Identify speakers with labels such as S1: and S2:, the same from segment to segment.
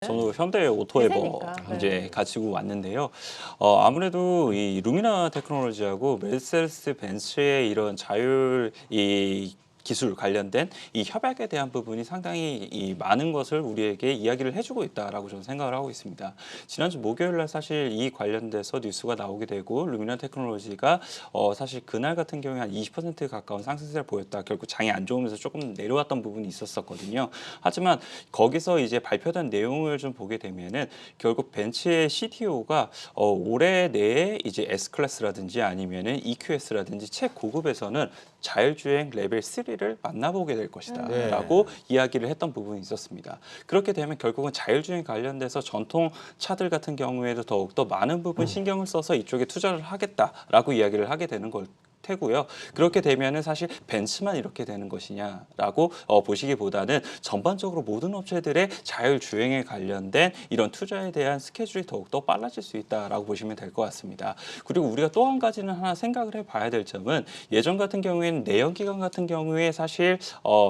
S1: 저도 현대 오토에버
S2: 대세니까.
S1: 이제
S2: 네.
S1: 가지고 왔는데요. 아무래도 이 루미나 테크놀로지하고 메르세데스 벤츠의 이런 자율 이 기술 관련된 이 협약에 대한 부분이 상당히 이 많은 것을 우리에게 이야기를 해주고 있다라고 저는 생각을 하고 있습니다. 지난주 목요일 날 사실 이 관련돼서 뉴스가 나오게 되고 루미나 테크놀로지가 사실 그날 같은 경우에 한 20% 가까운 상승세를 보였다. 결국 장이 안 좋으면서 조금 내려왔던 부분이 있었거든요. 하지만 거기서 이제 발표된 내용을 좀 보게 되면은 결국 벤츠의 CTO가 올해 내에 이제 S 클래스라든지 아니면은 EQS라든지 최고급에서는 자율주행 레벨 3를 만나보게 될 것이다라고 이야기를 했던 부분이 있었습니다. 그렇게 되면 결국은 자율주행 관련돼서 전통 차들 같은 경우에도 더욱더 많은 부분 신경을 써서 이쪽에 투자를 하겠다라고 이야기를 하게 되는 걸 테고요. 그렇게 되면은 사실 벤츠만 이렇게 되는 것이냐라고 보시기보다는 전반적으로 모든 업체들의 자율주행에 관련된 이런 투자에 대한 스케줄이 더욱더 빨라질 수 있다라고 보시면 될 것 같습니다. 그리고 우리가 또 한 가지는 하나 생각을 해봐야 될 점은 예전 같은 경우에는 내연기관 같은 경우에 사실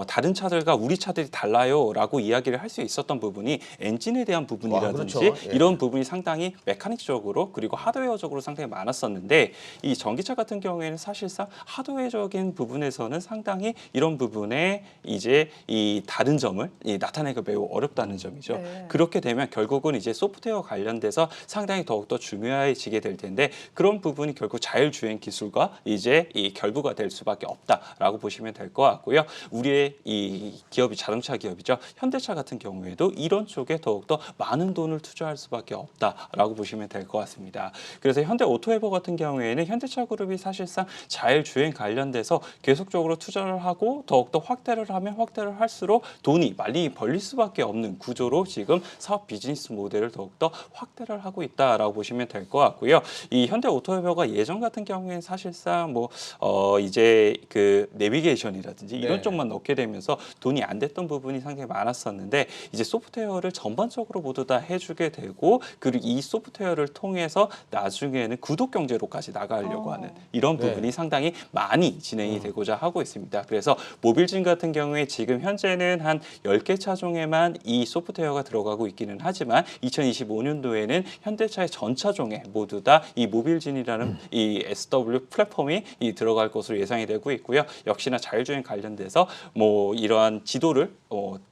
S1: 다른 차들과 우리 차들이 달라요라고 이야기를 할 수 있었던 부분이 엔진에 대한 부분이라든지
S3: 그렇죠. 예.
S1: 이런 부분이 상당히 메카닉적으로 그리고 하드웨어적으로 상당히 많았었는데 이 전기차 같은 경우에는 사실상 하드웨어적인 부분에서는 상당히 이런 부분에 이제 이 다른 점을 나타내기가 매우 어렵다는 점이죠.
S2: 네.
S1: 그렇게 되면 결국은 이제 소프트웨어 관련돼서 상당히 더욱더 중요해지게 될 텐데 그런 부분이 결국 자율주행 기술과 이제 이 결부가 될 수밖에 없다라고 보시면 될 것 같고요. 우리의 이 기업이 자동차 기업이죠. 현대차 같은 경우에도 이런 쪽에 더욱더 많은 돈을 투자할 수밖에 없다라고 보시면 될 것 같습니다. 그래서 현대 오토에버 같은 경우에는 현대차 그룹이 사실상 자율주행 관련돼서 계속적으로 투자를 하고 더욱더 확대를 하면 확대를 할수록 돈이 많이 벌릴 수밖에 없는 구조로 지금 사업 비즈니스 모델을 더욱더 확대를 하고 있다라고 보시면 될 것 같고요. 이 현대 오토에버가 예전 같은 경우에는 사실상 이제 그 내비게이션이라든지 이런
S3: 네.
S1: 쪽만 넣게 되면서 돈이 안 됐던 부분이 상당히 많았었는데 이제 소프트웨어를 전반적으로 모두 다 해주게 되고 그리고 이 소프트웨어를 통해서 나중에는 구독 경제로까지 나가려고 하는 이런
S3: 네.
S1: 부분이 상당히 많이 진행이 되고자 하고 있습니다. 그래서 모빌진 같은 경우에 지금 현재는 한 10개 차종에만 이 소프트웨어가 들어가고 있기는 하지만 2025년도에는 현대차의 전 차종에 모두 다 이 모빌진이라는 이 SW 플랫폼이 들어갈 것으로 예상이 되고 있고요. 역시나 자율주행 관련돼서 뭐 이러한 지도를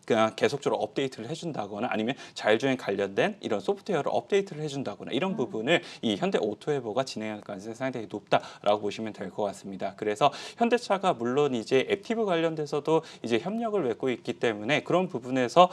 S1: 그냥 계속적으로 업데이트를 해준다거나 아니면 자율주행 관련된 이런 소프트웨어를 업데이트를 해준다거나 이런 부분을 이 현대 오토에버가 진행할 가능성이 상당히 높다라고 보시면 될 것 같습니다. 그래서 현대차가 물론 이제 앱티브 관련돼서도 이제 협력을 맺고 있기 때문에 그런 부분에서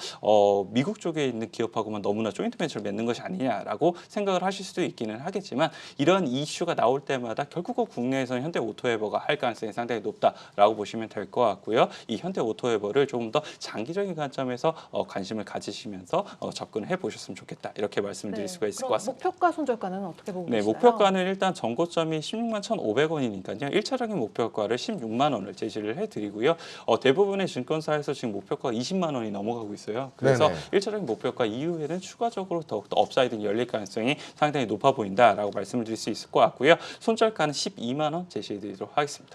S1: 미국 쪽에 있는 기업하고만 너무나 조인트 벤처를 맺는 것이 아니냐라고 생각을 하실 수도 있기는 하겠지만 이런 이슈가 나올 때마다 결국은 국내에서는 현대 오토에버가 할 가능성이 상당히 높다라고 보시면 될 것 같고요. 이 현대 오토에버를 조금 더 장기적인 관점에서 관심을 가지시면서 접근해 보셨으면 좋겠다. 이렇게 말씀드릴 수가 있을 것
S2: 그럼
S1: 같습니다.
S2: 목표가 손절가는 어떻게 보고
S1: 네,
S2: 계시나요?
S1: 목표가는 일단 전고점이 16만 1,500원이니까요. 1차적인 목표가를 16만 원을 제시를 해드리고요. 대부분의 증권사에서 지금 목표가 20만 원이 넘어가고 있어요. 그래서
S3: 네네.
S1: 1차적인 목표가 이후에는 추가적으로 더욱더 업사이드가 열릴 가능성이 상당히 높아 보인다라고 말씀을 드릴 수 있을 것 같고요. 손절가는 12만 원 제시해드리도록 하겠습니다.